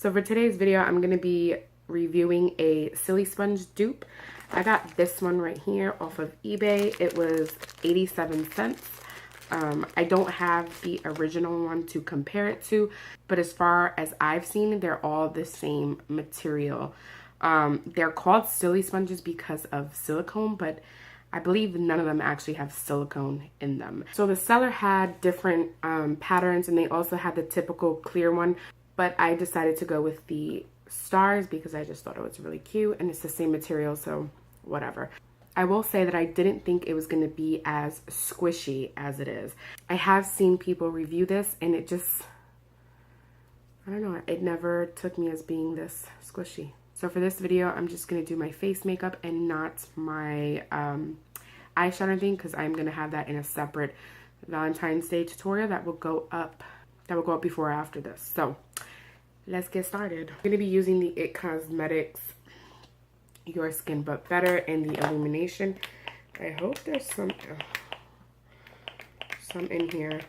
So for today's video, I'm going to be reviewing a SiliSponge dupe. I got this one right here off of eBay. It was 87 cents. I don't have the original one to compare it to, but as far as I've seen, they're all the same material. They're called SiliSponges because of silicone, but I believe none of them actually have silicone in them. So the seller had different patterns, and they also had the typical clear one, but I decided to go with the stars because I just thought it was really cute, and it's the same material, so whatever. I will say that I didn't think it was going to be as squishy as it is. I have seen people review this, and it just, I don't know, it never took me as being this squishy. So for this video, I'm just going to do my face makeup and not my eyeshadow thing, because I'm going to have that in a separate Valentine's Day tutorial that will go up before or after this. So let's get started. I'm going to be using the It Cosmetics Your Skin But Better in the illumination. I hope there's some in here.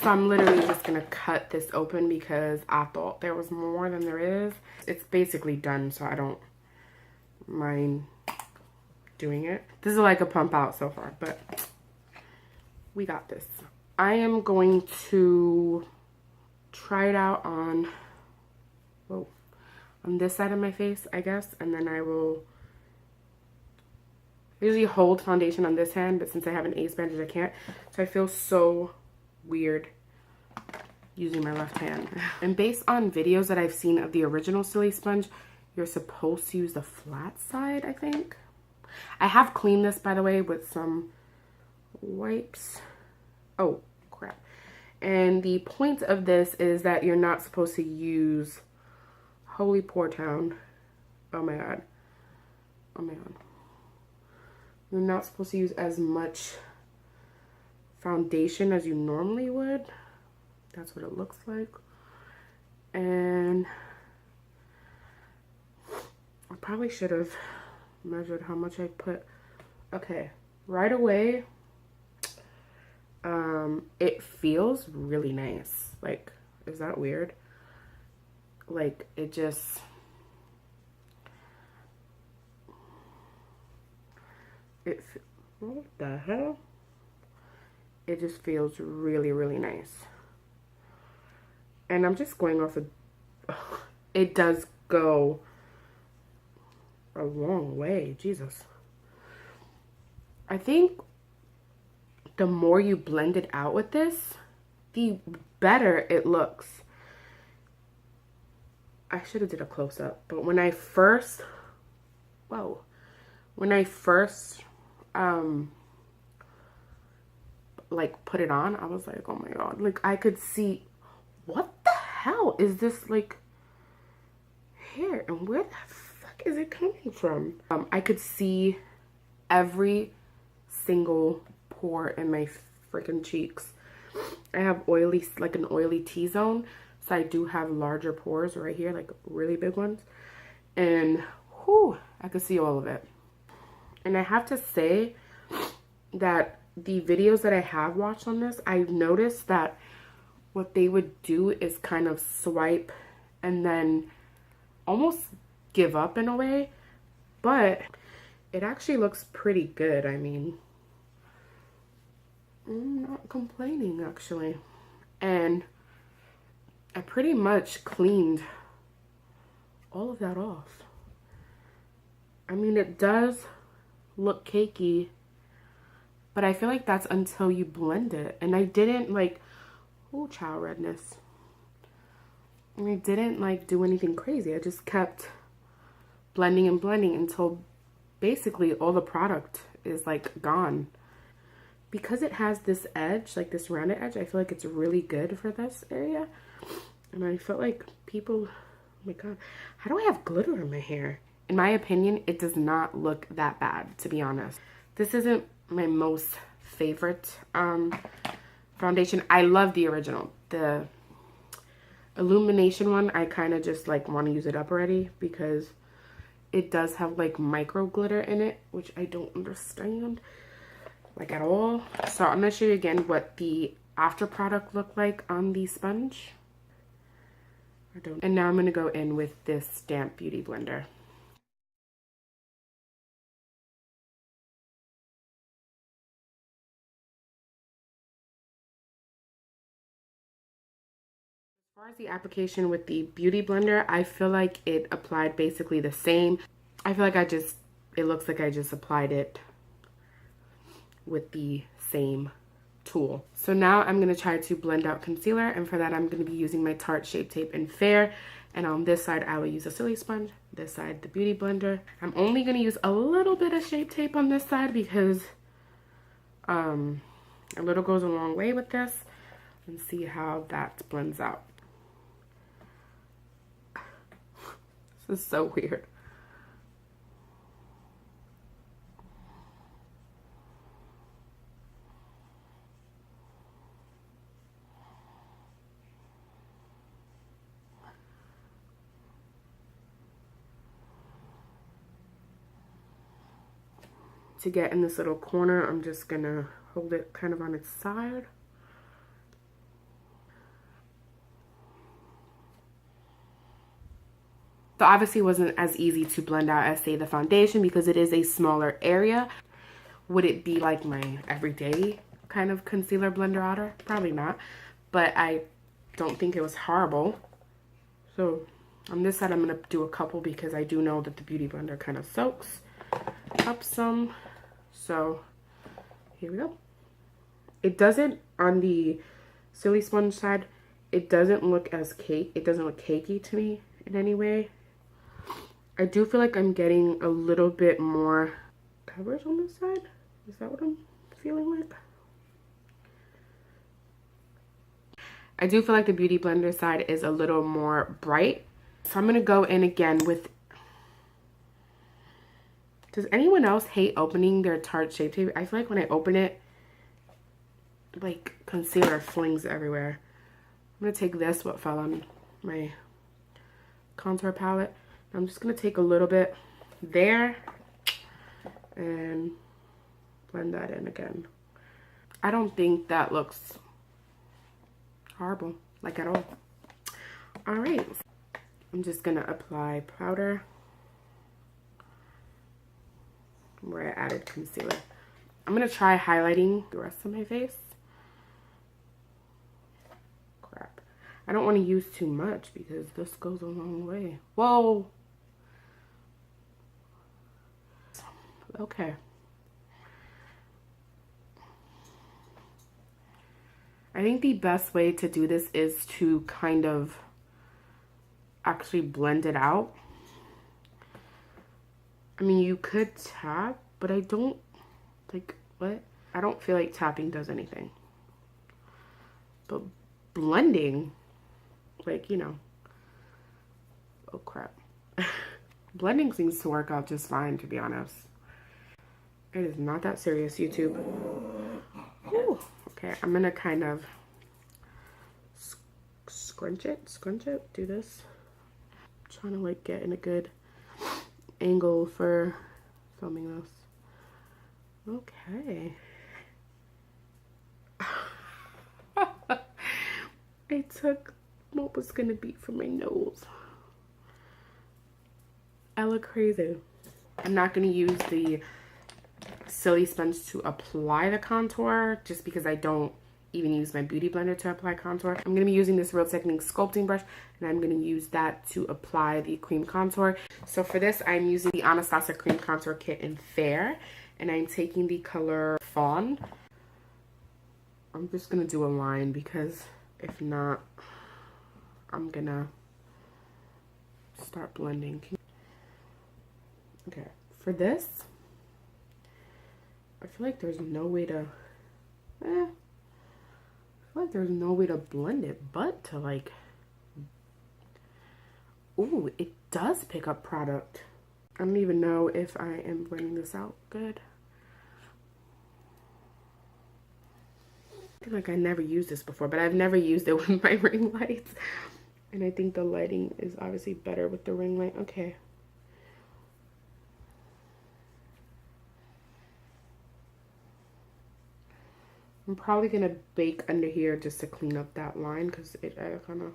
So I'm literally just gonna cut this open because I thought there was more than there is. It's basically done, so I don't mind doing it. This is like a pump out so far, but we got this. I am going to try it out on this side of my face, I guess, and then I will usually hold foundation on this hand, but since I have an ace bandage, I can't. So I feel so weird using my left hand. And based on videos that I've seen of the original SiliSponge, you're supposed to use the flat side, I think. I have cleaned this, by the way, with some wipes. Oh, crap. And the point of this is that you're not supposed to use Holy Pour Town. Oh my god. Oh my god. You're not supposed to use as much foundation as you normally would. That's what it looks like. And I probably should have measured how much I put. Okay, right away, it feels really nice. Like, is that weird? Like, it just, what the hell? It just feels really, really nice. And I'm just going off of, it does go a long way, Jesus. I think the more you blend it out with this, the better it looks. I should have did a close-up, but when I first, like put it on, I was like, oh my god, like I could see, what the hell is this, like, hair, and where the fuck is it coming from? I could see every single pore in my freaking cheeks. I have oily, like an oily T-zone, so I do have larger pores right here, like really big ones, and whew, I could see all of it. And I have to say that the videos that I have watched on this, I've noticed that what they would do is kind of swipe and then almost give up in a way, but it actually looks pretty good. I mean, I'm not complaining actually. And I pretty much cleaned all of that off. I mean, it does look cakey, but I feel like that's until you blend it. And I didn't like, oh, child redness. And I didn't like do anything crazy. I just kept blending and blending until basically all the product is like gone. Because it has this edge, like this rounded edge, I feel like it's really good for this area. And I felt like people, oh my god, how do I have glitter in my hair? In my opinion, it does not look that bad, to be honest. This isn't my most favorite foundation. I love the original. The illumination one, I kind of just like want to use it up already because it does have like micro glitter in it, which I don't understand like at all. So I'm going to show you again what the after product looked like on the sponge. I don't. And now I'm going to go in with this damp beauty blender. As far as the application with the beauty blender, I feel like it applied basically the same. I feel like it looks like I just applied it with the same tool. So now I'm going to try to blend out concealer, and for that I'm going to be using my Tarte Shape Tape in Fair, and on this side I will use a SiliSponge, this side the beauty blender. I'm only going to use a little bit of Shape Tape on this side because a little goes a long way with this, and see how that blends out. This is so weird. To get in this little corner, I'm just gonna hold it kind of on its side. So obviously it wasn't as easy to blend out as, say, the foundation because it is a smaller area. Would it be like my everyday kind of concealer blender outer? Probably not, but I don't think it was horrible. So on this side I'm gonna do a couple because I do know that the beauty blender kind of soaks up some. So here we go. It doesn't, on the SiliSponge side, it doesn't look as it doesn't look cakey to me in any way. I do feel like I'm getting a little bit more coverage on this side. Is that what I'm feeling like? I do feel like the beauty blender side is a little more bright. So I'm going to go in again with... Does anyone else hate opening their Tarte Shape Tape? I feel like when I open it, like concealer flings everywhere. I'm going to take this, what fell on my contour palette. I'm just going to take a little bit there and blend that in again. I don't think that looks horrible, like at all. All right, I'm just going to apply powder where I added concealer. I'm going to try highlighting the rest of my face. Crap. I don't want to use too much because this goes a long way. Whoa. Okay. I think the best way to do this is to kind of actually blend it out. I mean, you could tap, but I don't, like, what? I don't feel like tapping does anything. But blending, like, you know, oh crap. Blending seems to work out just fine, to be honest. It is not that serious, YouTube. Ooh. Okay, I'm gonna kind of scrunch it, do this. I'm trying to like get in a good angle for filming this. Okay. I took what was gonna be for my nose. I look crazy. I'm not gonna use the SiliSponge to apply the contour just because I don't even use my beauty blender to apply contour. I'm going to be using this Real Technique sculpting brush, and I'm going to use that to apply the cream contour. So for this, I'm using the Anastasia Cream Contour Kit in Fair, and I'm taking the color Fawn. I'm just going to do a line because if not, I'm going to start blending. Okay, for this, I feel like there's no way to, I feel like there's no way to blend it, but to like, ooh, it does pick up product. I don't even know if I am blending this out good. I feel like I never used this before, but I've never used it with my ring lights. And I think the lighting is obviously better with the ring light. Okay. I'm probably gonna bake under here just to clean up that line because it kind of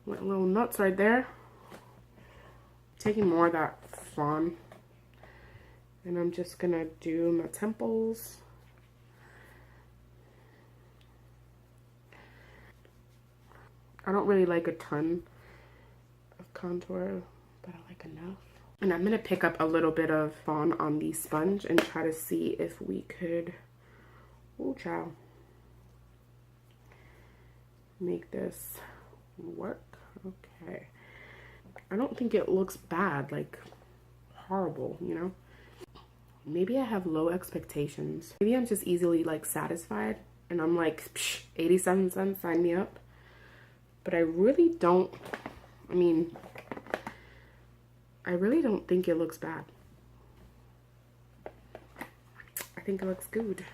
Went little nuts right there. Taking more of that fawn. And I'm just gonna do my temples. I don't really like a ton of contour, but I like enough. And I'm gonna pick up a little bit of fawn on the sponge and try to see if we could, ooh, child, make this work. Okay. I don't think it looks bad, like horrible, you know? Maybe I have low expectations. Maybe I'm just easily like satisfied and I'm like, psh, 87 cents, sign me up. But I really don't, I mean, I really don't think it looks bad. I think it looks good.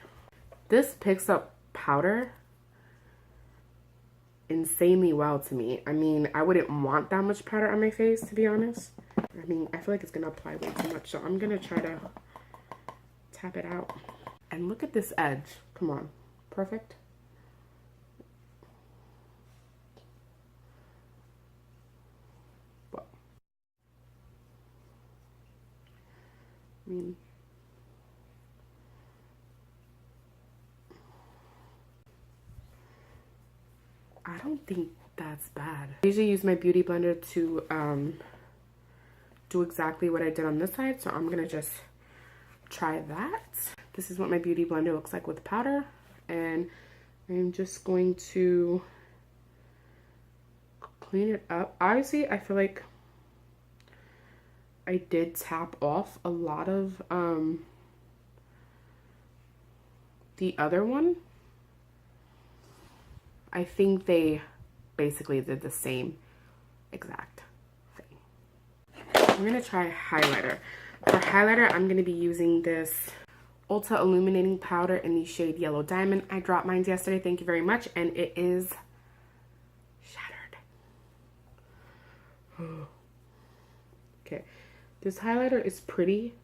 This picks up powder insanely well to me. I mean, I wouldn't want that much powder on my face, to be honest. I mean, I feel like it's gonna apply way too much, so I'm gonna try to tap it out. And look at this edge. Come on. Perfect. Well, I mean, I don't think that's bad. I usually use my beauty blender to do exactly what I did on this side, so I'm gonna just try that. This is what my beauty blender looks like with powder, and I'm just going to clean it up. Obviously, I feel like I did tap off a lot of the other one. I think they basically did the same exact thing. I'm gonna try highlighter. For highlighter, I'm gonna be using this Ulta Illuminating Powder in the shade Yellow Diamond. I dropped mine yesterday, thank you very much, and it is shattered. Okay, this highlighter is pretty,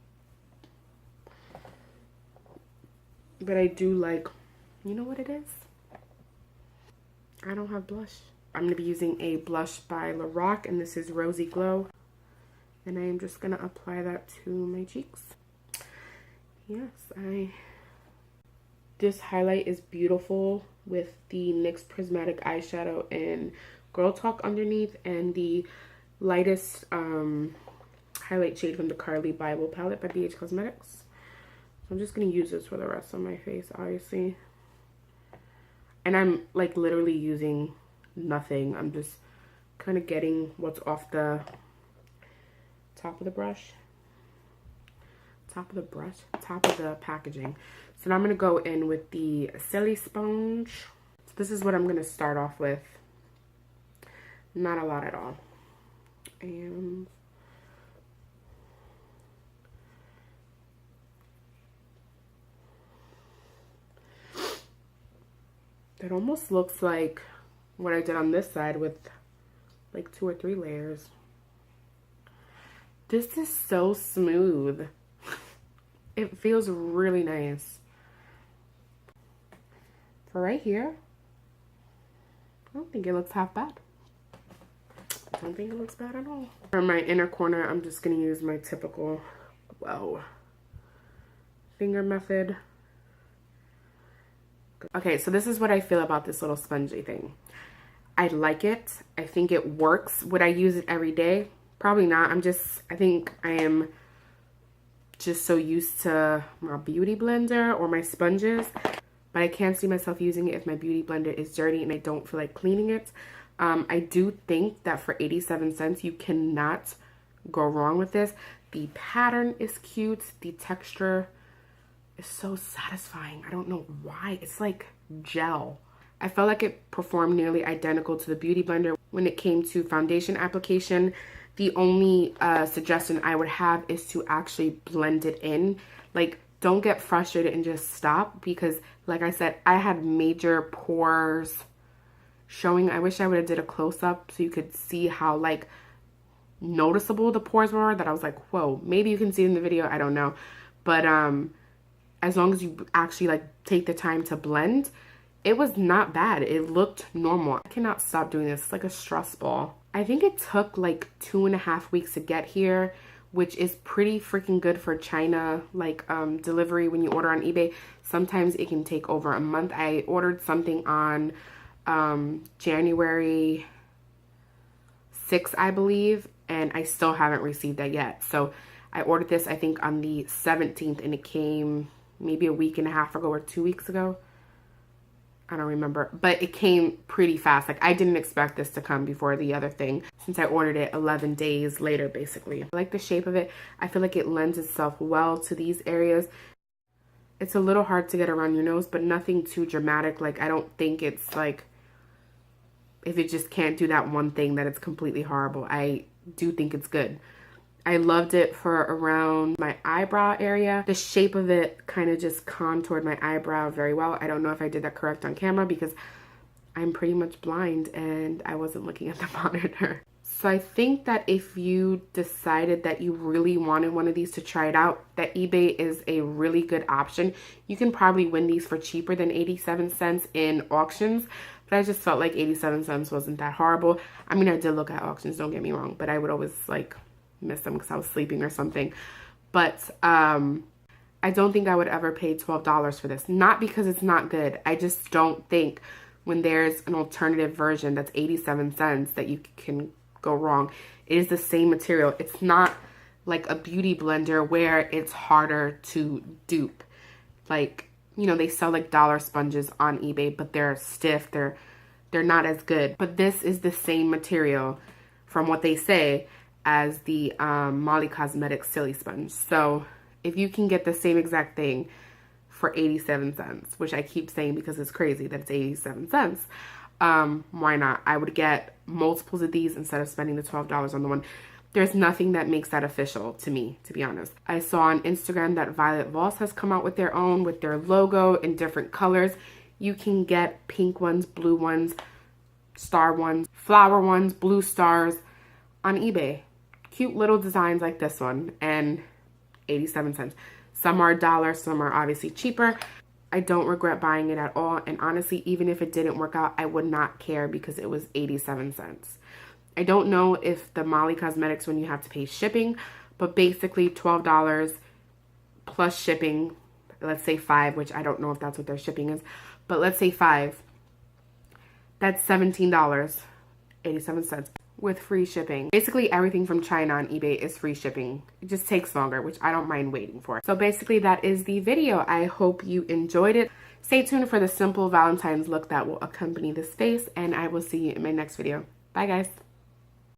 but I do like, you know what it is? I don't have blush. I'm gonna be using a blush by Lorac, and this is Rosy Glow. And I am just gonna apply that to my cheeks. Yes, this highlight is beautiful with the NYX Prismatic Eyeshadow and Girl Talk underneath, and the lightest highlight shade from the Carly Bible palette by BH Cosmetics. So I'm just gonna use this for the rest of my face, obviously. And I'm like literally using nothing. I'm just kind of getting what's off the top of the brush. Top of the packaging. So now I'm going to go in with the SiliSponge. So this is what I'm going to start off with. Not a lot at all. And it almost looks like what I did on this side with like 2 or 3 layers. This is so smooth. It feels really nice. For right here, I don't think it looks half bad. I don't think it looks bad at all. For my inner corner, I'm just going to use my typical, finger method. Okay, so this is what I feel about this little spongy thing. I like it. I think it works. Would I use it every day? Probably not. I think I am just so used to my beauty blender or my sponges, but I can't see myself using it if my beauty blender is dirty and I don't feel like cleaning it. I do think that for 87 cents, you cannot go wrong with this. The pattern is cute. The texture is so satisfying. I don't know why. It's like gel. I felt like it performed nearly identical to the beauty blender when it came to foundation application. The only suggestion I would have is to actually blend it in. Like, don't get frustrated and just stop, because like I said, I had major pores showing. I wish I would have did a close-up so you could see how like noticeable the pores were, that I was like, whoa. Maybe you can see in the video, I don't know. But as long as you actually like take the time to blend, it was not bad. It looked normal. I cannot stop doing this. It's like a stress ball. I think it took like 2.5 weeks to get here, which is pretty freaking good for China, like delivery when you order on eBay. Sometimes it can take over a month. I ordered something on January 6th, I believe, and I still haven't received that yet. So I ordered this, I think, on the 17th, and it came maybe a week and a half ago or 2 weeks ago. I don't remember, but it came pretty fast. Like, I didn't expect this to come before the other thing, since I ordered it 11 days later, basically. I like the shape of it. I feel like it lends itself well to these areas. It's a little hard to get around your nose, but nothing too dramatic. Like, I don't think it's like, if it just can't do that one thing, that it's completely horrible. I do think it's good. I loved it for around my eyebrow area. The shape of it kind of just contoured my eyebrow very well. I don't know if I did that correct on camera because I'm pretty much blind and I wasn't looking at the monitor. So I think that if you decided that you really wanted one of these to try it out, that eBay is a really good option. You can probably win these for cheaper than 87 cents in auctions, but I just felt like 87 cents wasn't that horrible. I mean, I did look at auctions, don't get me wrong, but I would always like miss them because I was sleeping or something. But I don't think I would ever pay $12 for this. Not because it's not good. I just don't think when there's an alternative version that's 87 cents that you can go wrong. It is the same material. It's not like a beauty blender where it's harder to dupe. Like, you know, they sell like dollar sponges on eBay, but they're stiff. They're not as good. But this is the same material from what they say as the Molly Cosmetics SiliSponge. So if you can get the same exact thing for 87 cents, which I keep saying because it's crazy that it's 87 cents, why not? I would get multiples of these instead of spending the $12 on the one. There's nothing that makes that official to me, to be honest. I saw on Instagram that Violet Voss has come out with their own, with their logo in different colors. You can get pink ones, blue ones, star ones, flower ones, blue stars on eBay. Cute little designs like this one, and 87 cents. Some are $1, some are obviously cheaper. I don't regret buying it at all, and honestly, even if it didn't work out, I would not care because it was 87 cents. I don't know if the Molly Cosmetics when you have to pay shipping, but basically $12 plus shipping, let's say $5, which I don't know if that's what their shipping is, but let's say $5, that's $17, 87 cents. With free shipping. Basically everything from China on eBay is free shipping. It just takes longer, which I don't mind waiting for. So basically that is the video. I hope you enjoyed it. Stay tuned for the simple Valentine's look that will accompany this face, and I will see you in my next video. Bye guys.